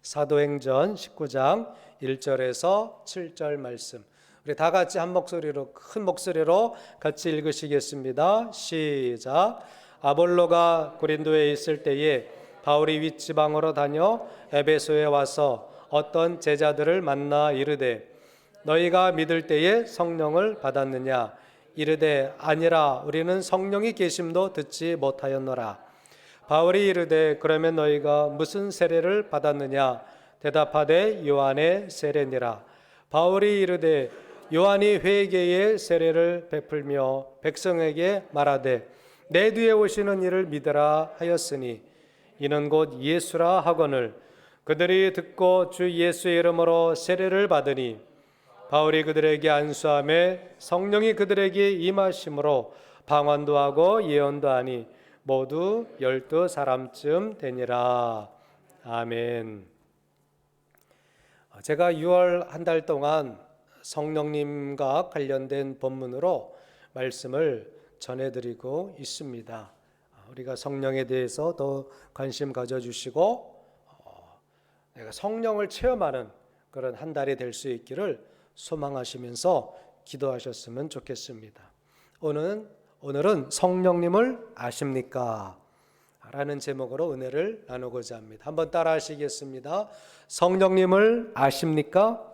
사도행전 19장 1절에서 7절 말씀, 우리 다 같이 한 목소리로, 큰 목소리로 같이 읽으시겠습니다. 시작. 아볼로가 고린도에 있을 때에 바울이 윗지방으로 다녀 에베소에 와서 어떤 제자들을 만나 이르되 너희가 믿을 때에 성령을 받았느냐? 이르되 아니라 우리는 성령이 계심도 듣지 못하였노라. 바울이 이르되 그러면 너희가 무슨 세례를 받았느냐? 대답하되 요한의 세례니라. 바울이 이르되 요한이 회개의 세례를 베풀며 백성에게 말하되 내 뒤에 오시는 이를 믿으라 하였으니 이는 곧 예수라 하거늘 그들이 듣고 주 예수의 이름으로 세례를 받으니 바울이 그들에게 안수하매 성령이 그들에게 임하심으로 방언도 하고 예언도 하니 모두 12사람쯤 되니라. 아멘. 제가 6월 한 달 동안 성령님과 관련된 본문으로 말씀을 전해드리고 있습니다. 우리가 성령에 대해서 더 관심 가져주시고 내가 성령을 체험하는 그런 한 달이 될 수 있기를 소망하시면서 기도하셨으면 좋겠습니다. 오늘은 성령님을 아십니까? 라는 제목으로 은혜를 나누고자 합니다. 한번 따라 하시겠습니다. 성령님을 아십니까?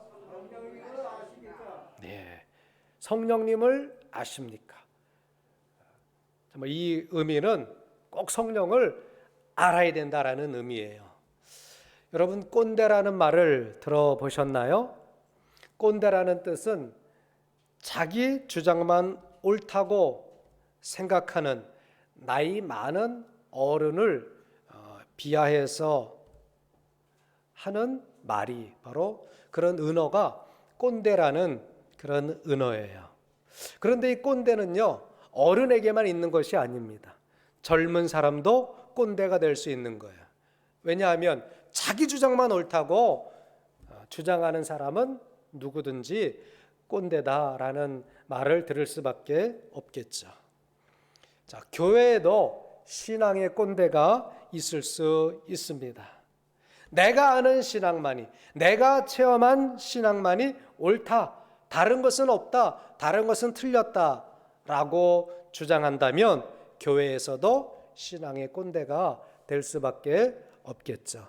네, 성령님을 아십니까? 정말 이 의미는 꼭 성령을 알아야 된다라는 의미예요. 여러분, 꼰대라는 말을 들어보셨나요? 꼰대라는 뜻은 자기 주장만 옳다고 생각하는 나이 많은 어른을 비하해서 하는 말이 바로 그런 은어가 꼰대라는 그런 은어예요. 그런데 이 꼰대는요, 어른에게만 있는 것이 아닙니다. 젊은 사람도 꼰대가 될 수 있는 거예요. 왜냐하면 자기 주장만 옳다고 주장하는 사람은 누구든지 꼰대다라는 말을 들을 수밖에 없겠죠. 자, 교회에도 신앙의 꼰대가 있을 수 있습니다. 내가 아는 신앙만이, 내가 체험한 신앙만이 옳다, 다른 것은 없다, 다른 것은 틀렸다 라고 주장한다면 교회에서도 신앙의 꼰대가 될 수밖에 없겠죠.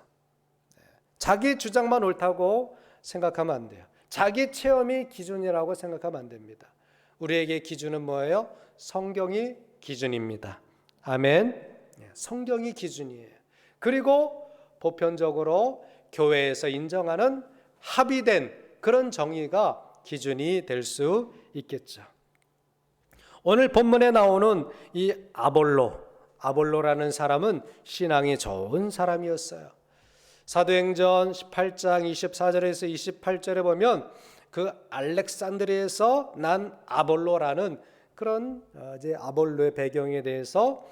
자기 주장만 옳다고 생각하면 안 돼요. 자기 체험이 기준이라고 생각하면 안 됩니다. 우리에게 기준은 뭐예요? 성경이 기준입니다. 아멘. 성경이 기준이에요. 그리고 보편적으로 교회에서 인정하는 합의된 그런 정의가 기준이 될 수 있겠죠. 오늘 본문에 나오는 이 아볼로라는 사람은 신앙이 좋은 사람이었어요. 사도행전 18장 24절에서 28절에 보면 그 알렉산드리아에서 난 아볼로라는 그런 이제 아볼로의 배경에 대해서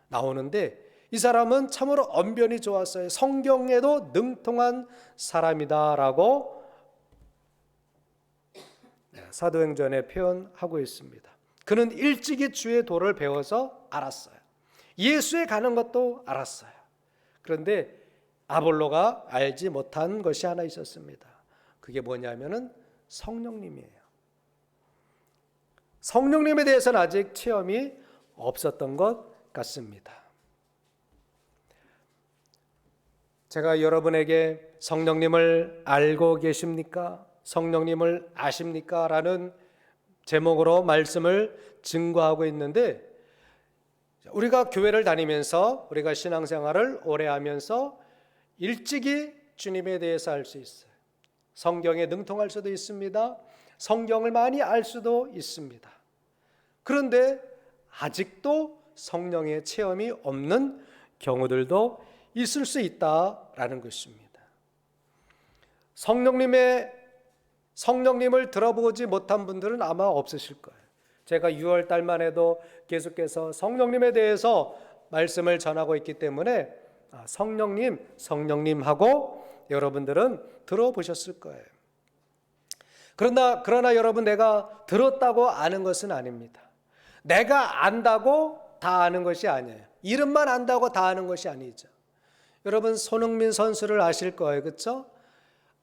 나오는데 이 사람은 참으로 언변이 좋았어요. 성경에도 능통한 사람이다라고 사도행전에 표현하고 있습니다. 그는 일찍이 주의 도를 배워서 알았어요. 예수에 가는 것도 알았어요. 그런데 아볼로가 알지 못한 것이 하나 있었습니다. 그게 뭐냐면은 성령님이에요. 성령님에 대해서는 아직 체험이 없었던 것 같습니다. 제가 여러분에게 성령님을 알고 계십니까? 성령님을 아십니까? 라는 제목으로 말씀을 증거하고 있는데 우리가 교회를 다니면서 우리가 신앙생활을 오래 하면서 일찍이 주님에 대해서 알 수 있어요. 성경에 능통할 수도 있습니다. 성경을 많이 알 수도 있습니다. 그런데 아직도 성령의 체험이 없는 경우들도 있을 수 있다라는 것입니다. 성령님을 들어보지 못한 분들은 아마 없으실 거예요. 제가 6월 달만 해도 계속해서 성령님에 대해서 말씀을 전하고 있기 때문에 성령님하고 여러분들은 들어보셨을 거예요. 그러나 여러분, 내가 들었다고 아는 것은 아닙니다. 내가 안다고 다 아는 것이 아니에요. 이름만 안다고 다 아는 것이 아니죠. 여러분 손흥민 선수를 아실 거예요. 그렇죠?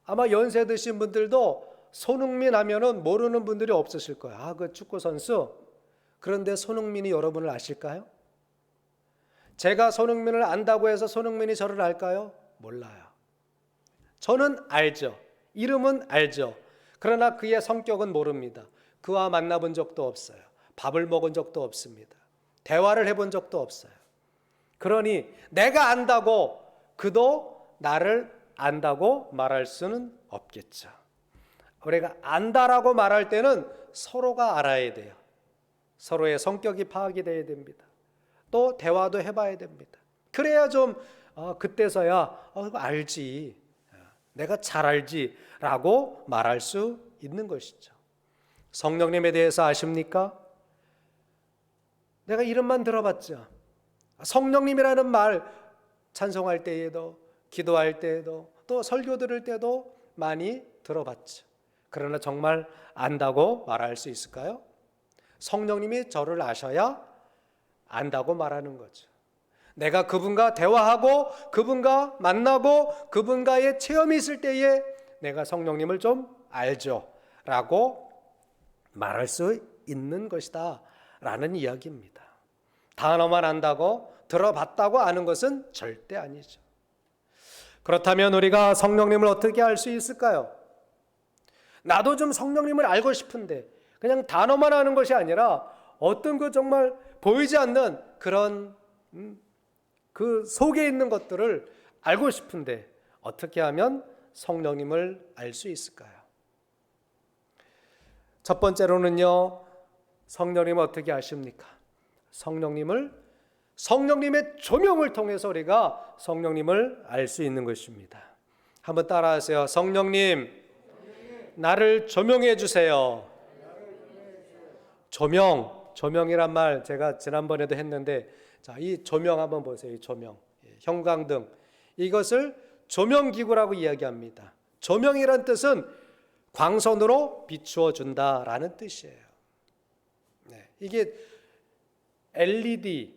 아마 연세 드신 분들도 손흥민 하면은 모르는 분들이 없으실 거예요. 아, 그 축구 선수. 그런데 손흥민이 여러분을 아실까요? 제가 손흥민을 안다고 해서 손흥민이 저를 알까요? 몰라요. 저는 알죠. 이름은 알죠. 그러나 그의 성격은 모릅니다. 그와 만나본 적도 없어요. 밥을 먹은 적도 없습니다. 대화를 해본 적도 없어요. 그러니 내가 안다고 그도 나를 안다고 말할 수는 없겠죠. 우리가 안다라고 말할 때는 서로가 알아야 돼요. 서로의 성격이 파악이 돼야 됩니다. 또 대화도 해봐야 됩니다. 그래야 좀 그때서야 이거 알지, 내가 잘 알지 라고 말할 수 있는 것이죠. 성령님에 대해서 아십니까? 내가 이름만 들어봤죠. 성령님이라는 말 찬송할 때에도 기도할 때에도 또 설교 들을 때도 많이 들어봤죠. 그러나 정말 안다고 말할 수 있을까요? 성령님이 저를 아셔야 안다고 말하는 거죠. 내가 그분과 대화하고 그분과 만나고 그분과의 체험이 있을 때에 내가 성령님을 좀 알죠 라고 말할 수 있는 것이다 라는 이야기입니다. 단어만 안다고 들어봤다고 아는 것은 절대 아니죠. 그렇다면 우리가 성령님을 어떻게 알 수 있을까요? 나도 좀 성령님을 알고 싶은데 그냥 단어만 아는 것이 아니라 어떤 그 정말 보이지 않는 그런 그 속에 있는 것들을 알고 싶은데 어떻게 하면 성령님을 알 수 있을까요? 첫 번째로는요, 성령님을 어떻게 아십니까? 성령님의 조명을 통해서 우리가 성령님을 알 수 있는 것입니다. 한번 따라하세요. 성령님, 나를 조명해 주세요. 조명이란 말 제가 지난번에도 했는데, 자, 이 조명 한번 보세요. 이 조명, 형광등, 이것을 조명기구라고 이야기합니다. 조명이란 뜻은 광선으로 비추어 준다라는 뜻이에요. 이게 LED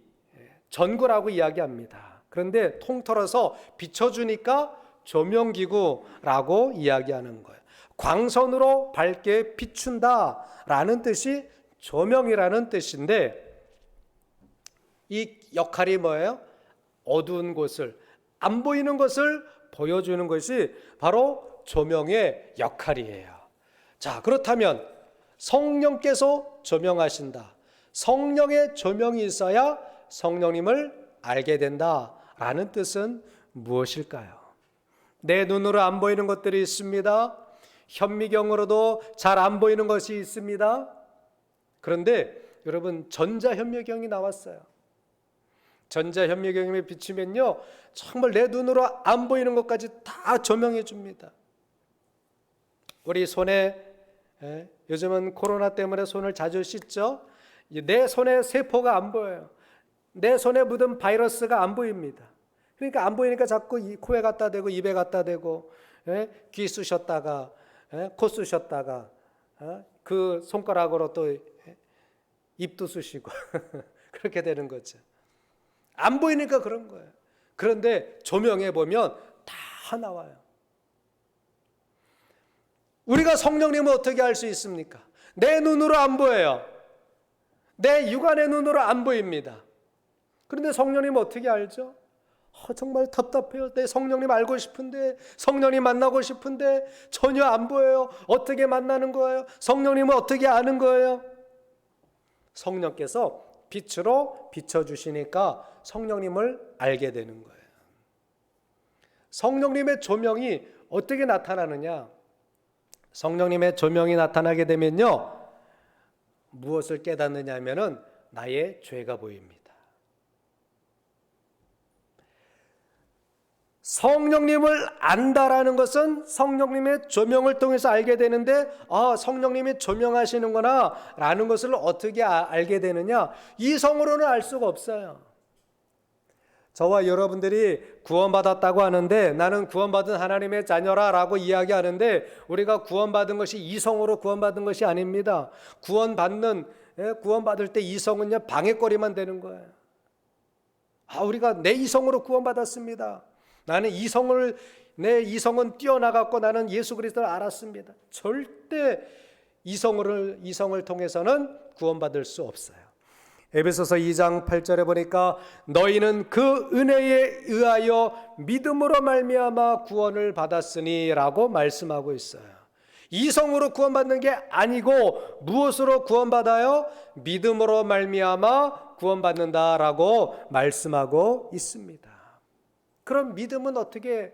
전구라고 이야기합니다. 그런데 통틀어서 비춰주니까 조명기구라고 이야기하는 거예요. 광선으로 밝게 비춘다라는 뜻이 조명이라는 뜻인데, 이 역할이 뭐예요? 어두운 곳을, 안 보이는 것을 보여주는 것이 바로 조명의 역할이에요. 자, 그렇다면 성령께서 조명하신다. 성령의 조명이 있어야 성령님을 알게 된다라는 뜻은 무엇일까요? 내 눈으로 안 보이는 것들이 있습니다. 현미경으로도 잘 안 보이는 것이 있습니다. 그런데 여러분, 전자현미경이 나왔어요. 전자현미경에 비추면요, 정말 내 눈으로 안 보이는 것까지 다 조명해 줍니다. 우리 손에, 요즘은 코로나 때문에 손을 자주 씻죠. 내 손에 세포가 안 보여요. 내 손에 묻은 바이러스가 안 보입니다. 그러니까 안 보이니까 자꾸 코에 갖다 대고 입에 갖다 대고, 귀 쑤셨다가 코 쑤셨다가 그 손가락으로 또 입도 쑤시고 그렇게 되는 거죠. 안 보이니까 그런 거예요. 그런데 조명해 보면 다 나와요. 우리가 성령님을 어떻게 알 수 있습니까? 내 눈으로 안 보여요. 내 육안의 눈으로 안 보입니다. 그런데 성령님 어떻게 알죠? 정말 답답해요. 내 성령님 알고 싶은데, 성령님 만나고 싶은데 전혀 안 보여요. 어떻게 만나는 거예요? 성령님은 어떻게 아는 거예요? 성령께서 빛으로 비춰주시니까 성령님을 알게 되는 거예요. 성령님의 조명이 어떻게 나타나느냐? 성령님의 조명이 나타나게 되면요, 무엇을 깨닫느냐 하면은 나의 죄가 보입니다. 성령님을 안다라는 것은 성령님의 조명을 통해서 알게 되는데, 성령님이 조명하시는구나 라는 것을 어떻게 알게 되느냐? 이성으로는 알 수가 없어요. 저와 여러분들이 구원받았다고 하는데, 나는 구원받은 하나님의 자녀라 라고 이야기하는데, 우리가 구원받은 것이 이성으로 구원받은 것이 아닙니다. 구원받을 때 이성은요, 방해거리만 되는 거예요. 우리가 내 이성으로 구원받았습니다. 나는 내 이성은 뛰어나갔고 나는 예수 그리스도를 알았습니다. 절대 이성을 통해서는 구원받을 수 없어요. 에베소서 2장 8절에 보니까 너희는 그 은혜에 의하여 믿음으로 말미암아 구원을 받았으니 라고 말씀하고 있어요. 이성으로 구원받는 게 아니고 무엇으로 구원받아요? 믿음으로 말미암아 구원받는다라고 말씀하고 있습니다. 그럼 믿음은 어떻게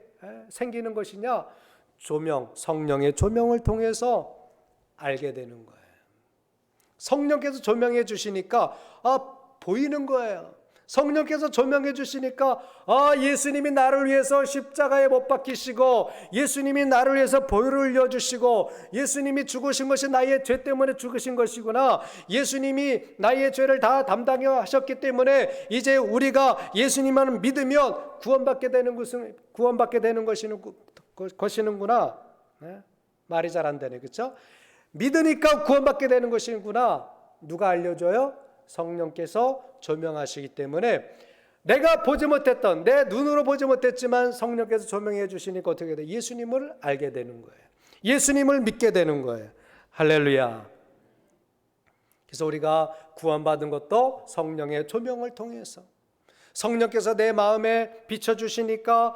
생기는 것이냐? 성령의 조명을 통해서 알게 되는 거예요. 성령께서 조명해 주시니까 보이는 거예요. 성령께서 조명해 주시니까 예수님이 나를 위해서 십자가에 못 박히시고, 예수님이 나를 위해서 보혈을 흘려 주시고, 예수님이 죽으신 것이 나의 죄 때문에 죽으신 것이구나, 예수님이 나의 죄를 다 담당하셨기 때문에 이제 우리가 예수님만 믿으면 구원받게 되는 것이는구나. 말이 잘 안 되네, 그렇죠? 믿으니까 구원받게 되는 것이구나. 누가 알려줘요? 성령께서 조명하시기 때문에 내가 보지 못했던, 내 눈으로 보지 못했지만 성령께서 조명해 주시니까 어떻게 돼요? 예수님을 알게 되는 거예요. 예수님을 믿게 되는 거예요. 할렐루야. 그래서 우리가 구원받은 것도 성령의 조명을 통해서, 성령께서 내 마음에 비춰주시니까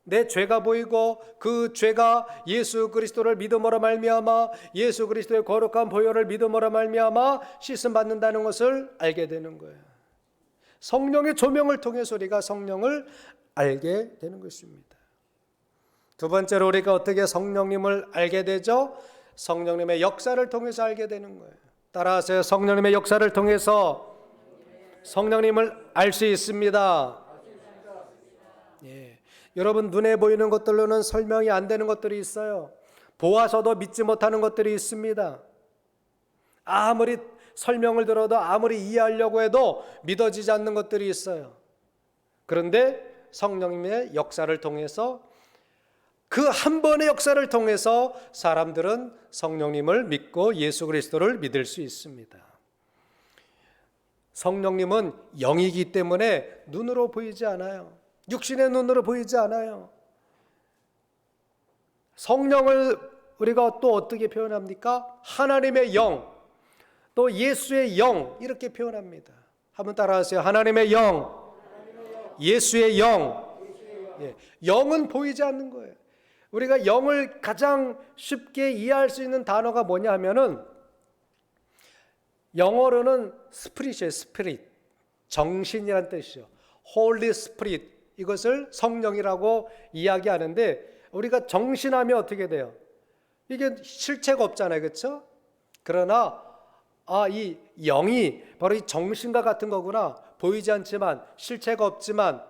내 죄가 보이고, 그 죄가 예수 그리스도를 믿음으로 말미암아, 예수 그리스도의 거룩한 보혈을 믿음으로 말미암아 씻음 받는다는 것을 알게 되는 거예요. 성령의 조명을 통해서 우리가 성령을 알게 되는 것입니다. 두 번째로 우리가 어떻게 성령님을 알게 되죠? 성령님의 역사를 통해서 알게 되는 거예요. 따라하세요. 성령님의 역사를 통해서 성령님을 알 수 있습니다. 예. 여러분, 눈에 보이는 것들로는 설명이 안 되는 것들이 있어요. 보아서도 믿지 못하는 것들이 있습니다. 아무리 설명을 들어도, 아무리 이해하려고 해도 믿어지지 않는 것들이 있어요. 그런데 성령님의 역사를 통해서, 그 한 번의 역사를 통해서 사람들은 성령님을 믿고 예수 그리스도를 믿을 수 있습니다. 성령님은 영이기 때문에 눈으로 보이지 않아요. 육신의 눈으로 보이지 않아요. 성령을 우리가 또 어떻게 표현합니까? 하나님의 영, 또 예수의 영, 이렇게 표현합니다. 한번 따라하세요. 하나님의 영, 예수의 영. 예, 영은 보이지 않는 거예요. 우리가 영을 가장 쉽게 이해할 수 있는 단어가 뭐냐 하면은, 영어로는 스피릿이에요. 스피릿, 정신이란 뜻이죠. Holy Spirit, 이것을 성령이라고 이야기하는데, 우리가 정신하면 어떻게 돼요? 이게 실체가 없잖아요, 그렇죠? 그러나 이 영이 바로 이 정신과 같은 거구나. 보이지 않지만, 실체가 없지만,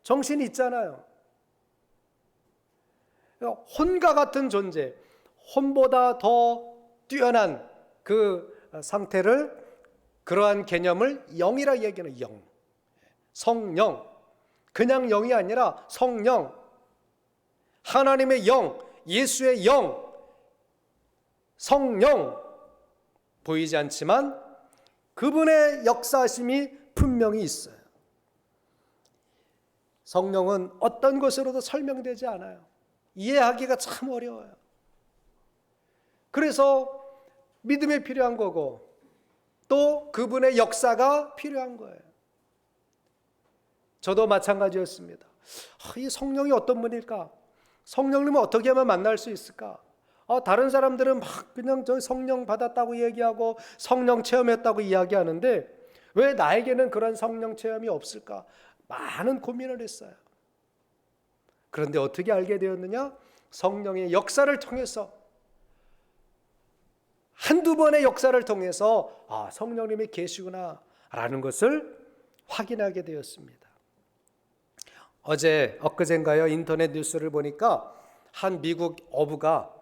정신이 있잖아요. 혼과 같은 존재, 혼보다 더 뛰어난 그 상태를, 그러한 개념을 영이라 얘기하는 영, 성령. 그냥 영이 아니라 성령, 하나님의 영, 예수의 영, 성령. 보이지 않지만 그분의 역사하심이 분명히 있어요. 성령은 어떤 것으로도 설명되지 않아요. 이해하기가 참 어려워요. 그래서 믿음이 필요한 거고, 또 그분의 역사가 필요한 거예요. 저도 마찬가지였습니다. 이 성령이 어떤 분일까? 성령님은 어떻게 하면 만날 수 있을까? 다른 사람들은 막 그냥 저 성령 받았다고 얘기하고 성령 체험했다고 이야기하는데, 왜 나에게는 그런 성령 체험이 없을까? 많은 고민을 했어요. 그런데 어떻게 알게 되었느냐? 성령의 역사를 통해서, 한두 번의 역사를 통해서 성령님이 계시구나 라는 것을 확인하게 되었습니다. 엊그젠가요, 인터넷 뉴스를 보니까 한 미국 어부가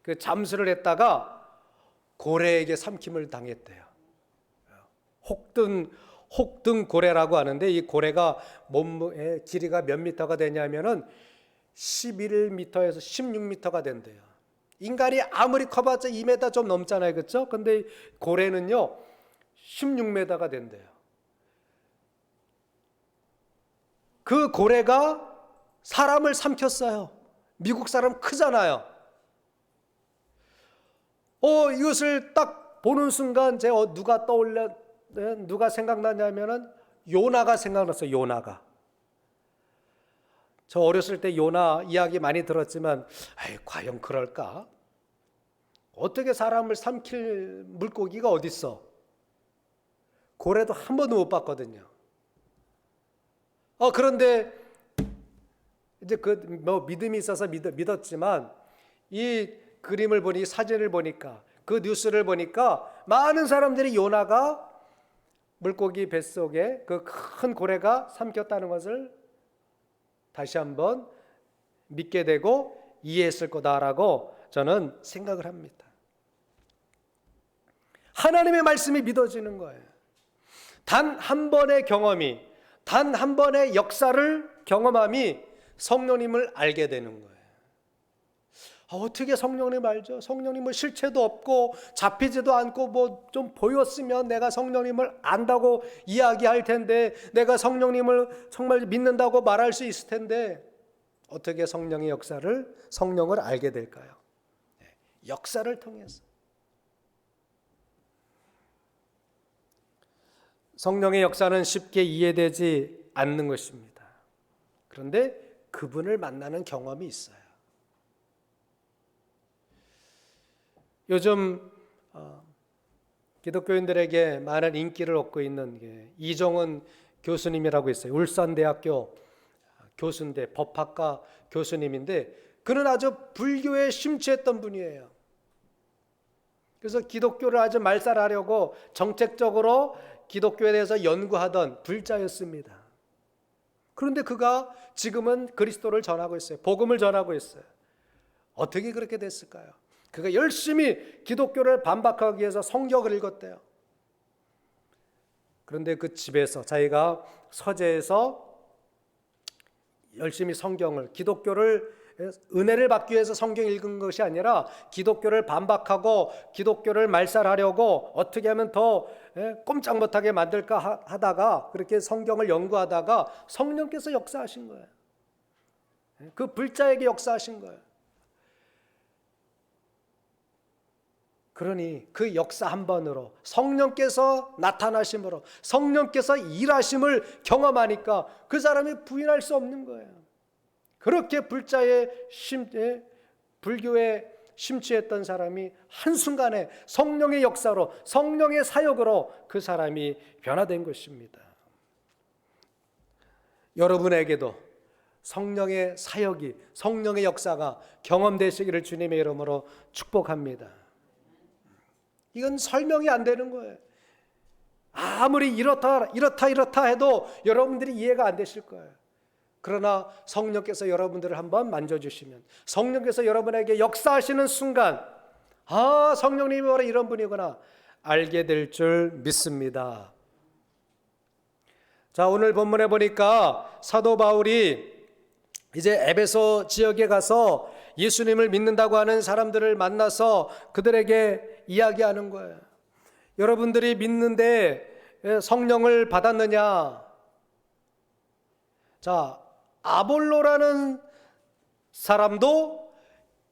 그 잠수를 했다가 고래에게 삼킴을 당했대요. 혹등 고래라고 하는데, 이 고래가 몸의 길이가 몇 미터가 되냐면은 11m에서 16m가 된대요. 인간이 아무리 커봤자 2m 좀 넘잖아요, 그렇죠? 근데 고래는요 16m가 된대요. 그 고래가 사람을 삼켰어요. 미국 사람 크잖아요. 이것을 딱 보는 순간 누가 생각나냐면은 요나가 생각났어요. 요나가. 저 어렸을 때 요나 이야기 많이 들었지만 과연 그럴까? 어떻게 사람을 삼킬 물고기가 어딨어? 고래도 한 번도 못 봤거든요. 그런데 이제 믿음이 있어서 믿었지만 이 그림을 보니 사진을 보니까 그 뉴스를 보니까 많은 사람들이 요나가 물고기 뱃속에 그 큰 고래가 삼켰다는 것을 다시 한번 믿게 되고 이해했을 거다라고 저는 생각을 합니다. 하나님의 말씀이 믿어지는 거예요. 단 한 번의 경험이, 단 한 번의 역사를 경험함이 성령님을 알게 되는 거예요. 어떻게 성령님 알죠? 성령님은 실체도 없고 잡히지도 않고 뭐 좀 보였으면 내가 성령님을 안다고 이야기할 텐데, 내가 성령님을 정말 믿는다고 말할 수 있을 텐데 어떻게 성령의 역사를, 성령을 알게 될까요? 역사를 통해서. 성령의 역사는 쉽게 이해되지 않는 것입니다. 그런데 그분을 만나는 경험이 있어요. 요즘 기독교인들에게 많은 인기를 얻고 있는 게 이종은 교수님이라고 있어요. 울산대학교 교수인데 법학과 교수님인데 그는 아주 불교에 심취했던 분이에요. 그래서 기독교를 아주 말살하려고 정책적으로 기독교에 대해서 연구하던 불자였습니다. 그런데 그가 지금은 그리스도를 전하고 있어요. 복음을 전하고 있어요. 어떻게 그렇게 됐을까요? 그가 열심히 기독교를 반박하기 위해서 성경을 읽었대요. 그런데 그 집에서 자기가 서재에서 열심히 성경을, 기독교를 은혜를 받기 위해서 성경 읽은 것이 아니라 기독교를 반박하고 기독교를 말살하려고 어떻게 하면 더 꼼짝 못하게 만들까 하다가 그렇게 성경을 연구하다가 성령께서 역사하신 거예요. 그 불자에게 역사하신 거예요. 그러니 그 역사 한 번으로 성령께서 나타나심으로 성령께서 일하심을 경험하니까 그 사람이 부인할 수 없는 거예요. 그렇게 불교에 심취했던 사람이 한순간에 성령의 역사로, 성령의 사역으로 그 사람이 변화된 것입니다. 여러분에게도 성령의 사역이, 성령의 역사가 경험되시기를 주님의 이름으로 축복합니다. 이건 설명이 안 되는 거예요. 아무리 이렇다 해도 여러분들이 이해가 안 되실 거예요. 그러나 성령께서 여러분들을 한번 만져주시면, 성령께서 여러분에게 역사하시는 순간, 성령님이 바로 이런 분이구나 알게 될 줄 믿습니다. 자, 오늘 본문에 보니까 사도 바울이 이제 에베소 지역에 가서 예수님을 믿는다고 하는 사람들을 만나서 그들에게 이야기하는 거예요. 여러분들이 믿는데 성령을 받았느냐? 자, 아볼로라는 사람도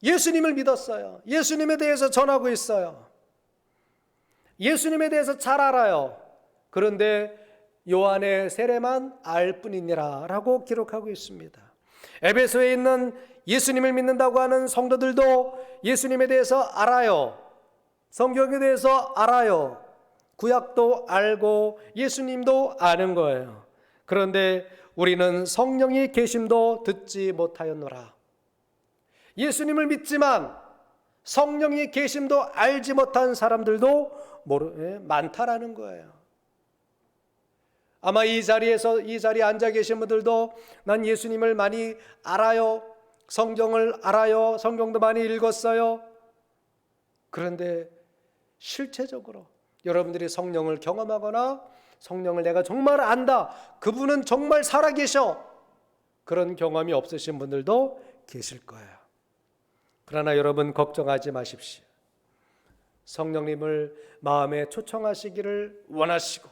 예수님을 믿었어요. 예수님에 대해서 전하고 있어요. 예수님에 대해서 잘 알아요. 그런데 요한의 세례만 알 뿐이니라 라고 기록하고 있습니다. 에베소에 있는 예수님을 믿는다고 하는 성도들도 예수님에 대해서 알아요. 성경에 대해서 알아요. 구약도 알고 예수님도 아는 거예요. 그런데 우리는 성령이 계심도 듣지 못하였노라. 예수님을 믿지만 성령이 계심도 알지 못한 사람들도 많다라는 거예요. 아마 이 자리에 앉아 계신 분들도 난 예수님을 많이 알아요. 성경을 알아요. 성경도 많이 읽었어요. 그런데 실체적으로 여러분들이 성령을 경험하거나 성령을 내가 정말 안다, 그분은 정말 살아계셔, 그런 경험이 없으신 분들도 계실 거예요. 그러나 여러분 걱정하지 마십시오. 성령님을 마음에 초청하시기를 원하시고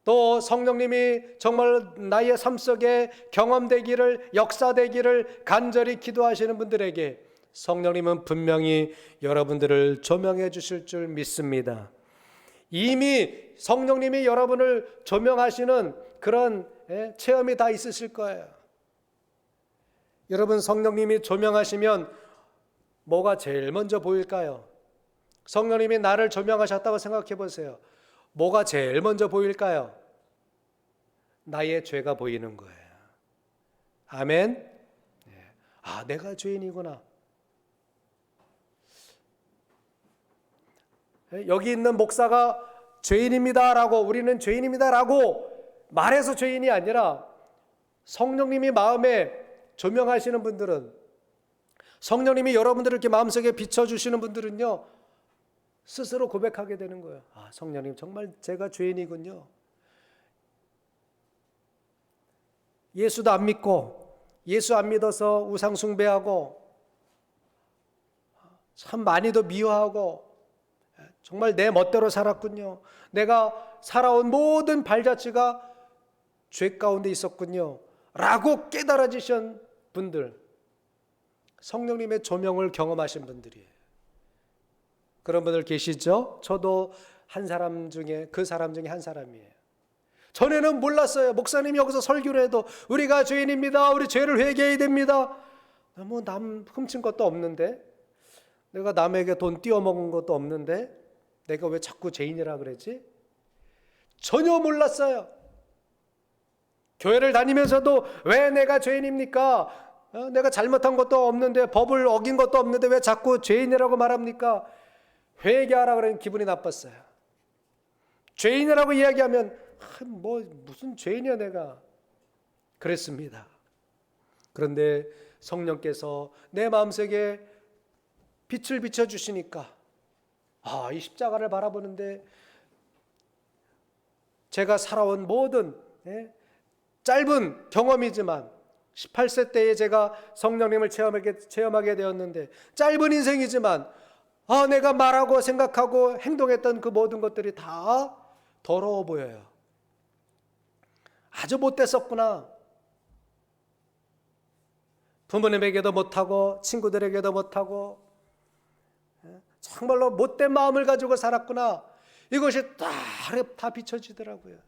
또 성령님이 정말 나의 삶 속에 경험되기를, 역사되기를 간절히 기도하시는 분들에게 성령님은 분명히 여러분들을 조명해 주실 줄 믿습니다. 이미 성령님이 여러분을 조명하시는 그런 체험이 다 있으실 거예요. 여러분, 성령님이 조명하시면 뭐가 제일 먼저 보일까요? 성령님이 나를 조명하셨다고 생각해 보세요. 뭐가 제일 먼저 보일까요? 나의 죄가 보이는 거예요. 아멘. 아, 내가 죄인이구나. 여기 있는 목사가 죄인입니다라고, 우리는 죄인입니다라고 말해서 죄인이 아니라 성령님이 마음에 조명하시는 분들은, 성령님이 여러분들을 이렇게 마음속에 비춰주시는 분들은요, 스스로 고백하게 되는 거예요. 아, 성령님, 정말 제가 죄인이군요. 예수도 안 믿고, 예수 안 믿어서 우상 숭배하고, 참 많이도 미워하고, 정말 내 멋대로 살았군요. 내가 살아온 모든 발자취가 죄 가운데 있었군요. 라고 깨달아지신 분들, 성령님의 조명을 경험하신 분들이에요. 그런 분들 계시죠? 저도 한 사람 중에, 그 사람 중에 한 사람이에요. 전에는 몰랐어요. 목사님이 여기서 설교를 해도 우리가 죄인입니다, 우리 죄를 회개해야 됩니다. 뭐 남 훔친 것도 없는데, 내가 남에게 돈 띄워먹은 것도 없는데 내가 왜 자꾸 죄인이라 그러지? 전혀 몰랐어요. 교회를 다니면서도 왜 내가 죄인입니까? 내가 잘못한 것도 없는데, 법을 어긴 것도 없는데 왜 자꾸 죄인이라고 말합니까? 회개하라 그러면 기분이 나빴어요. 죄인이라고 이야기하면 뭐 무슨 죄인이야 내가, 그랬습니다. 그런데 성령께서 내 마음속에 빛을 비춰주시니까, 아, 이 십자가를 바라보는데 제가 살아온 모든 짧은 경험이지만 18세 때에 제가 성령님을 체험하게 되었는데, 짧은 인생이지만 내가 말하고 생각하고 행동했던 그 모든 것들이 다 더러워 보여요. 아주 못됐었구나. 부모님에게도 못하고 친구들에게도 못하고 정말로 못된 마음을 가지고 살았구나. 이것이 다 비춰지더라고요.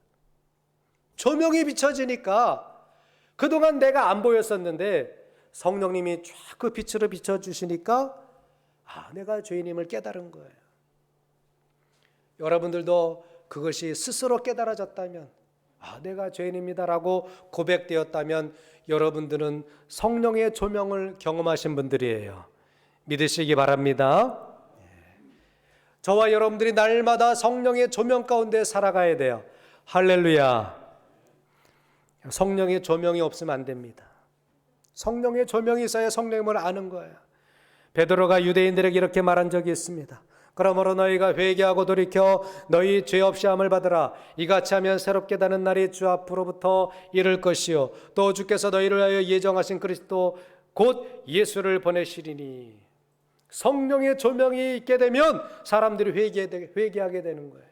조명이 비춰지니까 그동안 내가 안 보였었는데 성령님이 쫙 그 빛으로 비춰주시니까 내가 죄인임을 깨달은 거예요. 여러분들도 그것이 스스로 깨달아졌다면, 내가 죄인입니다라고 고백되었다면 여러분들은 성령의 조명을 경험하신 분들이에요. 믿으시기 바랍니다. 저와 여러분들이 날마다 성령의 조명 가운데 살아가야 돼요. 할렐루야. 성령의 조명이 없으면 안 됩니다. 성령의 조명이 있어야 성령님을 아는 거예요. 베드로가 유대인들에게 이렇게 말한 적이 있습니다. 그러므로 너희가 회개하고 돌이켜 너희 죄 없이 함을 받으라. 이같이 하면 새롭게 다는 날이 주 앞으로부터 이를 것이요 또 주께서 너희를 하여 예정하신 그리스도 곧 예수를 보내시리니. 성령의 조명이 있게 되면 사람들이 회개하게 되는 거예요.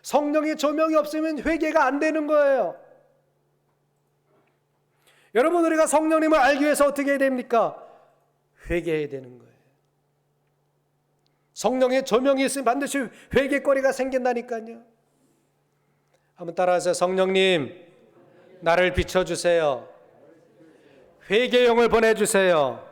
성령의 조명이 없으면 회개가 안 되는 거예요. 여러분, 우리가 성령님을 알기 위해서 어떻게 해야 됩니까? 회개해야 되는 거예요. 성령의 조명이 있으면 반드시 회개거리가 생긴다니까요. 한번 따라하세요. 성령님, 나를 비춰주세요. 회개용을 보내주세요.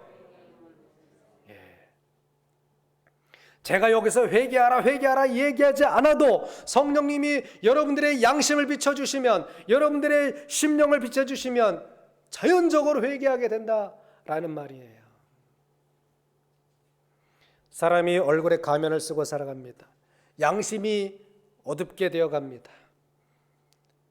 제가 여기서 회개하라 얘기하지 않아도 성령님이 여러분들의 양심을 비춰주시면, 여러분들의 심령을 비춰주시면 자연적으로 회개하게 된다라는 말이에요. 사람이 얼굴에 가면을 쓰고 살아갑니다. 양심이 어둡게 되어갑니다.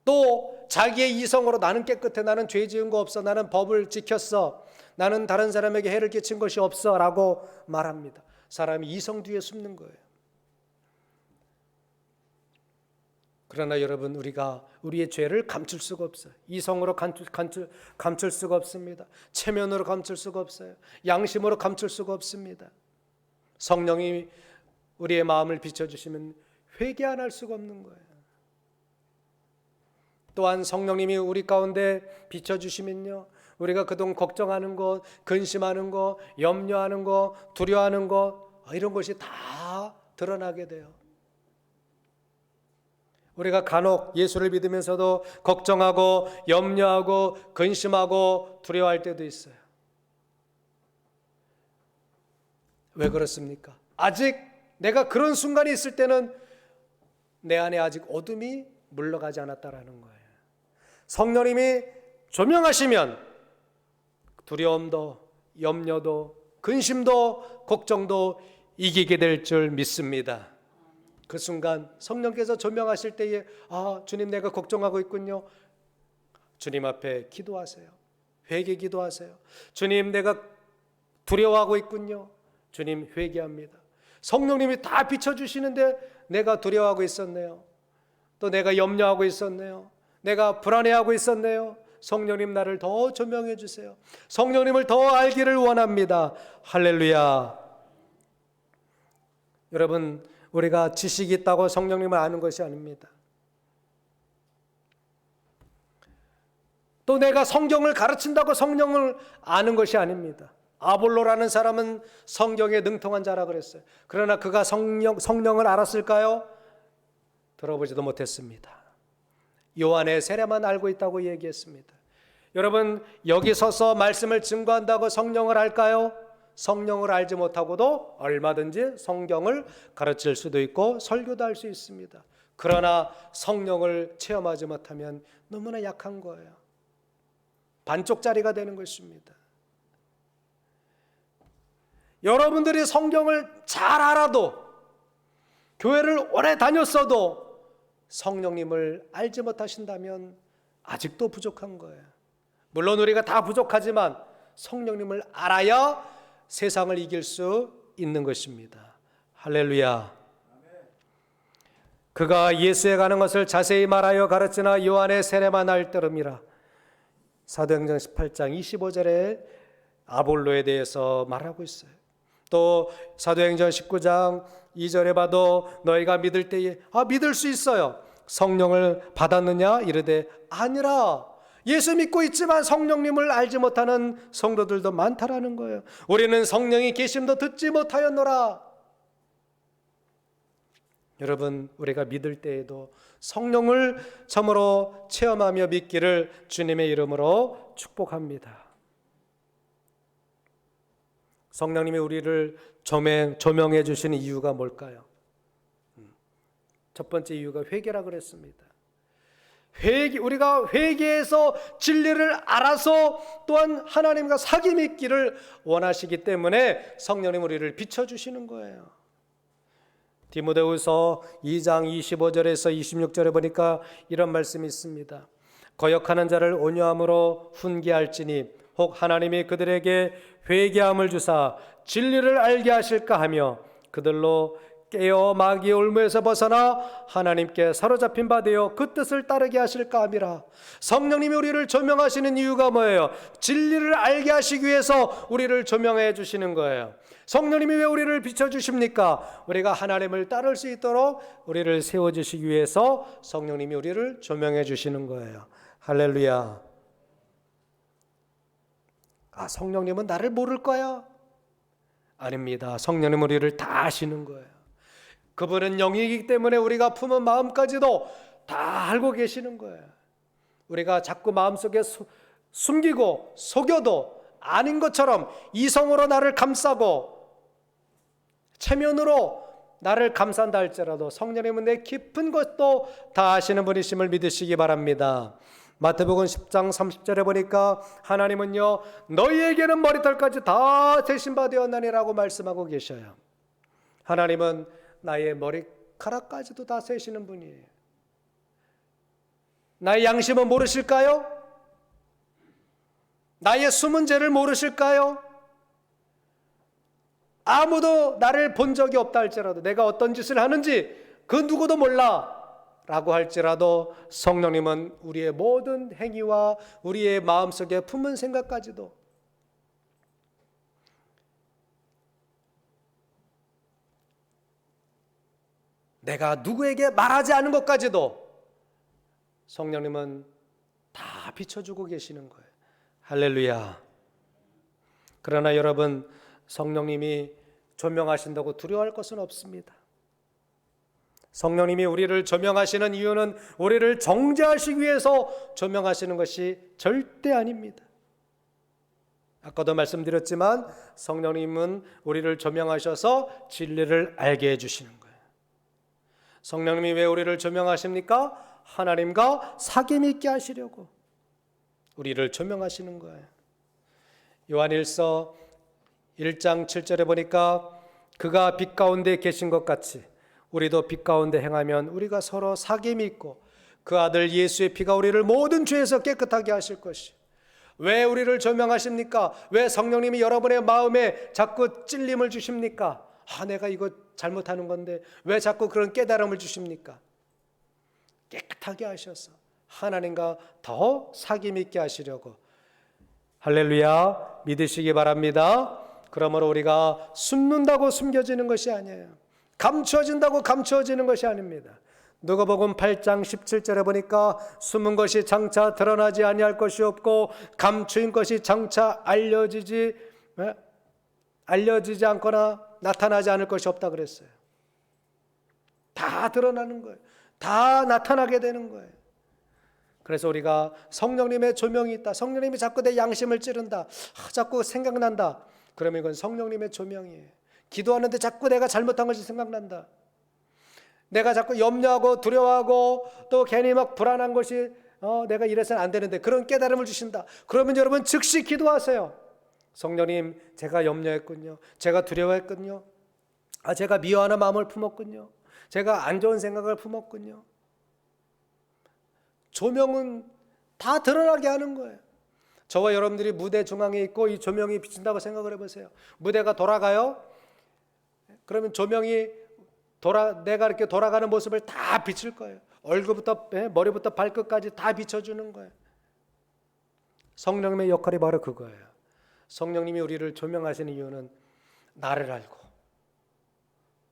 또 자기의 이성으로 나는 깨끗해, 나는 죄 지은 거 없어, 나는 법을 지켰어, 나는 다른 사람에게 해를 끼친 것이 없어 라고 말합니다. 사람이 이성 뒤에 숨는 거예요. 그러나 여러분, 우리가 우리의 죄를 감출 수가 없어요. 이성으로 감출 수가 없습니다. 체면으로 감출 수가 없어요. 양심으로 감출 수가 없습니다. 성령이 우리의 마음을 비춰주시면 회개 안 할 수가 없는 거예요. 또한 성령님이 우리 가운데 비춰주시면요, 우리가 그동안 걱정하는 것, 근심하는 것, 염려하는 것, 두려워하는 것, 이런 것이 다 드러나게 돼요. 우리가 간혹 예수를 믿으면서도 걱정하고 염려하고 근심하고 두려워할 때도 있어요. 왜 그렇습니까? 아직 내가 그런 순간이 있을 때는 내 안에 아직 어둠이 물러가지 않았다라는 거예요. 성령님이 조명하시면 두려움도 염려도 근심도 걱정도 이기게 될 줄 믿습니다. 그 순간 성령께서 조명하실 때에 주님, 내가 걱정하고 있군요. 주님 앞에 기도하세요. 회개 기도하세요. 주님, 내가 두려워하고 있군요. 주님, 회개합니다. 성령님이 다 비춰주시는데 내가 두려워하고 있었네요. 또 내가 염려하고 있었네요. 내가 불안해하고 있었네요. 성령님, 나를 더 조명해 주세요. 성령님을 더 알기를 원합니다. 할렐루야. 여러분, 우리가 지식이 있다고 성령님을 아는 것이 아닙니다. 또 내가 성경을 가르친다고 성령을 아는 것이 아닙니다. 아볼로라는 사람은 성경에 능통한 자라 그랬어요. 그러나 그가 성령을 알았을까요? 들어보지도 못했습니다. 요한의 세례만 알고 있다고 얘기했습니다. 여러분, 여기 서서 말씀을 증거한다고 성령을 알까요? 성령을 알지 못하고도 얼마든지 성경을 가르칠 수도 있고 설교도 할 수 있습니다. 그러나 성령을 체험하지 못하면 너무나 약한 거예요. 반쪽짜리가 되는 것입니다. 여러분들이 성경을 잘 알아도, 교회를 오래 다녔어도 성령님을 알지 못하신다면 아직도 부족한 거예요. 물론 우리가 다 부족하지만 성령님을 알아야 세상을 이길 수 있는 것입니다. 할렐루야. 그가 예수에 가는 것을 자세히 말하여 가르치나 요한의 세례만 알 따름이라. 사도행전 18장 25절에 아볼로에 대해서 말하고 있어요. 또 사도행전 19장 2절에 봐도 너희가 믿을 때에 믿을 수 있어요. 성령을 받았느냐? 이르되 아니라. 예수 믿고 있지만 성령님을 알지 못하는 성도들도 많다라는 거예요. 우리는 성령이 계심도 듣지 못하였노라. 여러분, 우리가 믿을 때에도 성령을 참으로 체험하며 믿기를 주님의 이름으로 축복합니다. 성령님이 우리를 조명해 주시는 이유가 뭘까요? 첫 번째 이유가 회개라 그랬습니다. 우리가 회개해서 진리를 알아서 또한 하나님과 사귐 있기를 원하시기 때문에 성령님 우리를 비춰주시는 거예요. 디모데후서 2장 25절에서 26절에 보니까 이런 말씀이 있습니다. 거역하는 자를 온유함으로 훈계할지니 혹 하나님이 그들에게 회개함을 주사 진리를 알게 하실까 하며 그들로 깨어 마귀의 올무에서 벗어나 하나님께 사로잡힌 바 되어 그 뜻을 따르게 하실까 함이라. 성령님이 우리를 조명하시는 이유가 뭐예요? 진리를 알게 하시기 위해서 우리를 조명해 주시는 거예요. 성령님이 왜 우리를 비춰주십니까? 우리가 하나님을 따를 수 있도록 우리를 세워주시기 위해서 성령님이 우리를 조명해 주시는 거예요. 할렐루야. 성령님은 나를 모를 거야? 아닙니다. 성령님은 우리를 다 아시는 거예요. 그분은 영이기 때문에 우리가 품은 마음까지도 다 알고 계시는 거예요. 우리가 자꾸 마음속에 숨기고 속여도 아닌 것처럼 이성으로 나를 감싸고 체면으로 나를 감싼다 할지라도 성령님은 내 깊은 것도 다 아시는 분이심을 믿으시기 바랍니다. 마태복음 10장 30절에 보니까 하나님은요, 너희에게는 머리털까지 다 세신 바 되었나니라고 말씀하고 계셔요. 하나님은 나의 머리카락까지도 다 세시는 분이에요. 나의 양심은 모르실까요? 나의 숨은 죄를 모르실까요? 아무도 나를 본 적이 없다 할지라도, 내가 어떤 짓을 하는지 그 누구도 몰라 라고 할지라도 성령님은 우리의 모든 행위와 우리의 마음속에 품은 생각까지도, 내가 누구에게 말하지 않은 것까지도 성령님은 다 비춰주고 계시는 거예요. 할렐루야. 그러나 여러분, 성령님이 조명하신다고 두려워할 것은 없습니다. 성령님이 우리를 조명하시는 이유는 우리를 정죄하시기 위해서 조명하시는 것이 절대 아닙니다. 아까도 말씀드렸지만 성령님은 우리를 조명하셔서 진리를 알게 해주시는 거예요. 성령님이 왜 우리를 조명하십니까? 하나님과 사귐이 있게 하시려고 우리를 조명하시는 거예요. 요한일서 1장 7절에 보니까 그가 빛 가운데 계신 것 같이 우리도 빛 가운데 행하면 우리가 서로 사귐이 있고 그 아들 예수의 피가 우리를 모든 죄에서 깨끗하게 하실 것이. 왜 우리를 조명하십니까? 왜 성령님이 여러분의 마음에 자꾸 찔림을 주십니까? 내가 이거 잘못하는 건데 왜 자꾸 그런 깨달음을 주십니까? 깨끗하게 하셔서 하나님과 더 사귐 있게 하시려고. 할렐루야. 믿으시기 바랍니다. 그러므로 우리가 숨는다고 숨겨지는 것이 아니에요. 감추어진다고 감추어지는 것이 아닙니다. 누가복음 8장 17절에 보니까 숨은 것이 장차 드러나지 아니할 것이 없고 감추인 것이 장차 알려지지 않거나 나타나지 않을 것이 없다 그랬어요. 다 드러나는 거예요. 다 나타나게 되는 거예요. 그래서 우리가 성령님의 조명이 있다. 성령님이 자꾸 내 양심을 찌른다. 자꾸 생각난다. 그러면 이건 성령님의 조명이에요. 기도하는데 자꾸 내가 잘못한 것이 생각난다. 내가 자꾸 염려하고 두려워하고 또 괜히 막 불안한 것이 내가 이래서는 안 되는데 그런 깨달음을 주신다. 그러면 여러분 즉시 기도하세요. 성령님, 제가 염려했군요. 제가 두려워했군요. 제가 미워하는 마음을 품었군요. 제가 안 좋은 생각을 품었군요. 조명은 다 드러나게 하는 거예요. 저와 여러분들이 무대 중앙에 있고 이 조명이 비친다고 생각을 해보세요. 무대가 돌아가요. 그러면 조명이 내가 이렇게 돌아가는 모습을 다 비칠 거예요. 얼굴부터 머리부터 발끝까지 다 비춰주는 거예요. 성령님의 역할이 바로 그거예요. 성령님이 우리를 조명하시는 이유는 나를 알고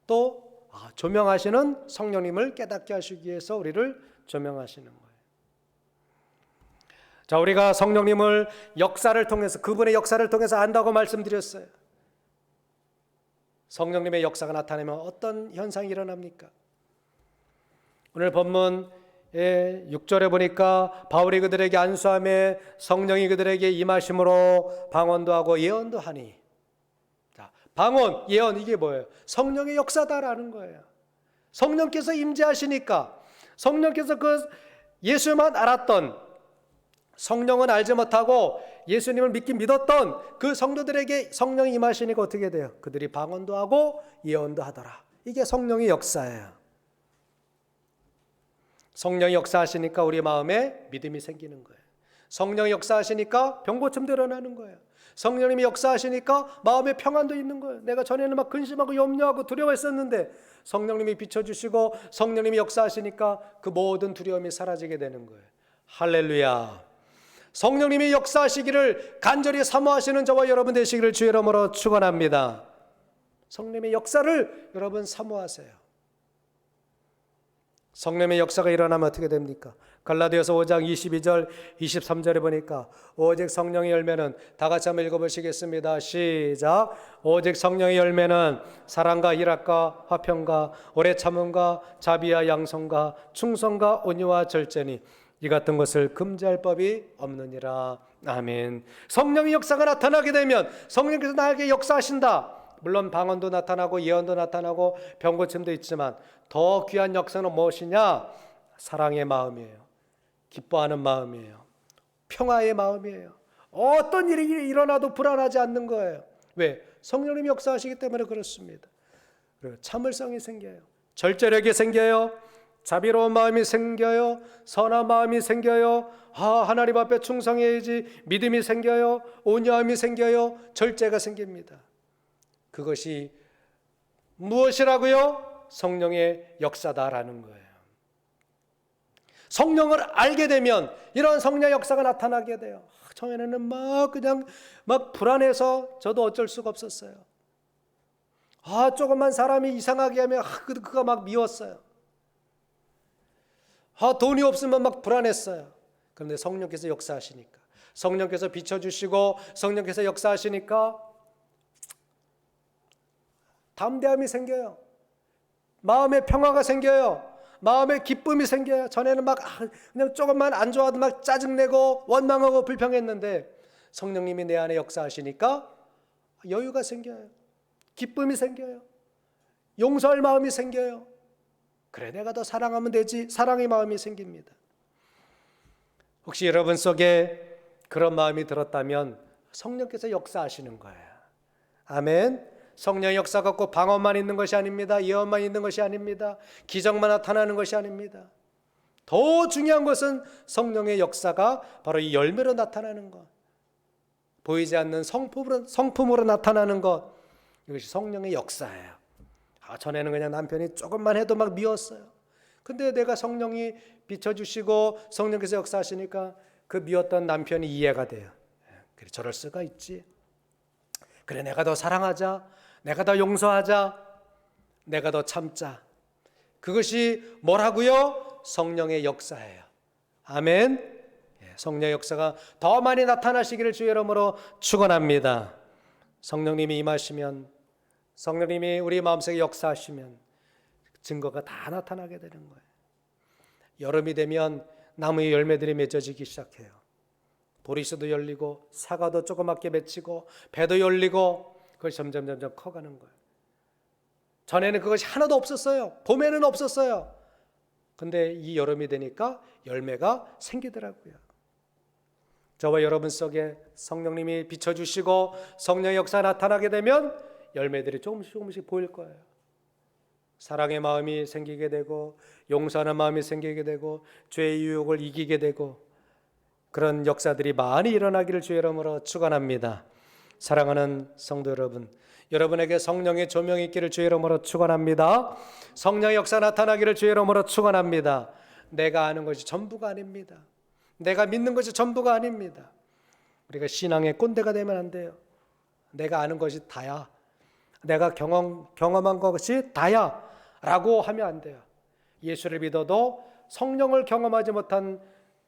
또 조명하시는 성령님을 깨닫게 하시기 위해서 우리를 조명하시는 거예요. 자, 우리가 성령님을 역사를 통해서 그분의 역사를 통해서 안다고 말씀드렸어요. 성령님의 역사가 나타나면 어떤 현상이 일어납니까? 오늘 본문 6절에 보니까 바울이 그들에게 안수하며 성령이 그들에게 임하심으로 방언도 하고 예언도 하니. 자, 방언, 예언 이게 뭐예요? 성령의 역사다라는 거예요. 성령께서 임재하시니까 성령께서 그 예수만 알았던 성령은 알지 못하고 예수님을 믿었던 그 성도들에게 성령이 임하시니까 어떻게 돼요? 그들이 방언도 하고 예언도 하더라. 이게 성령의 역사예요. 성령이 역사하시니까 우리 마음에 믿음이 생기는 거예요. 성령이 역사하시니까 병고침도 일어나는 거예요. 성령님이 역사하시니까 마음에 평안도 있는 거예요. 내가 전에는 막 근심하고 염려하고 두려워했었는데 성령님이 비춰주시고 성령님이 역사하시니까 그 모든 두려움이 사라지게 되는 거예요. 할렐루야. 성령님이 역사하시기를 간절히 사모하시는 저와 여러분 되시기를 주의 이름으로 축원합니다. 성령님의 역사를 여러분 사모하세요. 성령의 역사가 일어나면 어떻게 됩니까? 갈라디아서 5장 22절 23절에 보니까 오직 성령의 열매는, 다 같이 한번 읽어보시겠습니다. 시작. 오직 성령의 열매는 사랑과 희락과 화평과 오래 참음과 자비와 양성과 충성과 온유와 절제니 이 같은 것을 금지할 법이 없느니라. 아멘. 성령의 역사가 나타나게 되면 성령께서 나에게 역사하신다. 물론 방언도 나타나고 예언도 나타나고 병고침도 있지만 더 귀한 역사는 무엇이냐? 사랑의 마음이에요. 기뻐하는 마음이에요. 평화의 마음이에요. 어떤 일이 일어나도 불안하지 않는 거예요. 왜? 성령님이 역사하시기 때문에 그렇습니다. 그리고 참을성이 생겨요. 절제력이 생겨요. 자비로운 마음이 생겨요. 선한 마음이 생겨요. 하나님 앞에 충성해야지 믿음이 생겨요. 온유함이 생겨요. 절제가 생깁니다. 그것이 무엇이라고요? 성령의 역사다라는 거예요. 성령을 알게 되면 이런 성령의 역사가 나타나게 돼요. 처음에는 막 불안해서 저도 어쩔 수가 없었어요. 조금만 사람이 이상하게 하면 그가 막 미웠어요. 돈이 없으면 막 불안했어요. 그런데 성령께서 역사하시니까, 성령께서 비춰주시고 성령께서 역사하시니까 담대함이 생겨요. 마음의 평화가 생겨요. 마음의 기쁨이 생겨요. 전에는 막 그냥 조금만 안 좋아도 막 짜증내고 원망하고 불평했는데 성령님이 내 안에 역사하시니까 여유가 생겨요. 기쁨이 생겨요. 용서할 마음이 생겨요. 그래, 내가 더 사랑하면 되지. 사랑의 마음이 생깁니다. 혹시 여러분 속에 그런 마음이 들었다면 성령께서 역사하시는 거예요. 아멘. 성령의 역사가 꼭 방언만 있는 것이 아닙니다. 예언만 있는 것이 아닙니다. 기적만 나타나는 것이 아닙니다. 더 중요한 것은 성령의 역사가 바로 이 열매로 나타나는 것, 보이지 않는 성품으로 나타나는 것, 이것이 성령의 역사예요. 전에는 그냥 남편이 조금만 해도 막 미웠어요. 근데 내가 성령이 비춰주시고 성령께서 역사하시니까 그 미웠던 남편이 이해가 돼요. 그래, 저럴 수가 있지. 그래, 내가 더 사랑하자. 내가 더 용서하자. 내가 더 참자. 그것이 뭐라고요? 성령의 역사예요. 아멘. 성령의 역사가 더 많이 나타나시기를 주의 이름으로 축원합니다. 성령님이 임하시면, 성령님이 우리 마음속에 역사하시면 증거가 다 나타나게 되는 거예요. 여름이 되면 나무의 열매들이 맺어지기 시작해요. 보리수도 열리고 사과도 조그맣게 맺히고 배도 열리고, 그것이 점점 커가는 거예요. 전에는 그것이 하나도 없었어요. 봄에는 없었어요. 근데 이 여름이 되니까 열매가 생기더라고요. 저와 여러분 속에 성령님이 비춰주시고 성령의 역사가 나타나게 되면 열매들이 조금씩 보일 거예요. 사랑의 마음이 생기게 되고 용서하는 마음이 생기게 되고 죄의 유혹을 이기게 되고, 그런 역사들이 많이 일어나기를 주의 이름으로 축원합니다. 사랑하는 성도 여러분, 여러분에게 성령의 조명이 있기를 주의 이름으로 축원합니다. 성령의 역사 나타나기를 주의 이름으로 축원합니다. 내가 아는 것이 전부가 아닙니다. 내가 믿는 것이 전부가 아닙니다. 우리가 신앙의 꼰대가 되면 안 돼요. 내가 아는 것이 다야, 내가 경험한 것이 다야 라고 하면 안 돼요. 예수를 믿어도 성령을 경험하지 못한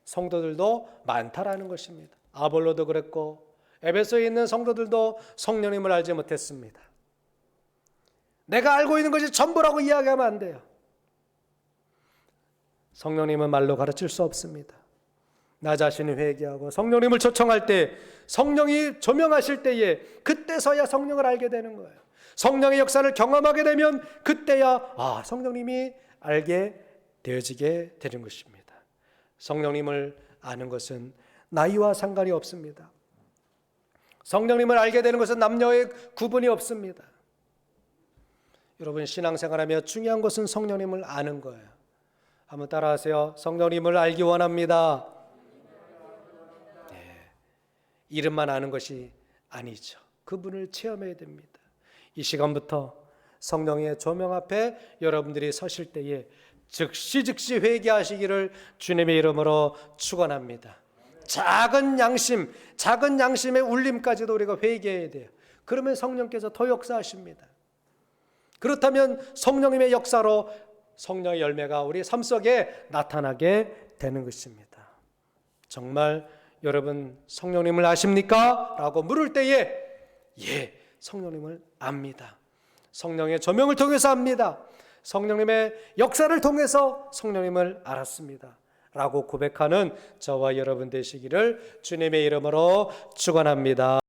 성도들도 많다라는 것입니다. 아볼로도 그랬고 에베소에 있는 성도들도 성령님을 알지 못했습니다. 내가 알고 있는 것이 전부라고 이야기하면 안 돼요. 성령님은 말로 가르칠 수 없습니다. 나 자신이 회개하고 성령님을 초청할 때, 성령이 조명하실 때에 그때서야 성령을 알게 되는 거예요. 성령의 역사를 경험하게 되면 그때야 성령님이 알게 되어지게 되는 것입니다. 성령님을 아는 것은 나이와 상관이 없습니다. 성령님을 알게 되는 것은 남녀의 구분이 없습니다. 여러분, 신앙생활하며 중요한 것은 성령님을 아는 거예요. 한번 따라하세요. 성령님을 알기 원합니다. 이름만 아는 것이 아니죠. 그분을 체험해야 됩니다. 이 시간부터 성령의 조명 앞에 여러분들이 서실 때에 즉시 회개하시기를 주님의 이름으로 축원합니다. 작은 양심의 울림까지도 우리가 회개해야 돼요. 그러면 성령께서 더 역사하십니다. 그렇다면 성령님의 역사로 성령의 열매가 우리 삶 속에 나타나게 되는 것입니다. 정말 여러분 성령님을 아십니까? 라고 물을 때에 성령님을 압니다. 성령의 조명을 통해서 압니다. 성령님의 역사를 통해서 성령님을 알았습니다. 라고 고백하는 저와 여러분 되시기를 주님의 이름으로 축원합니다.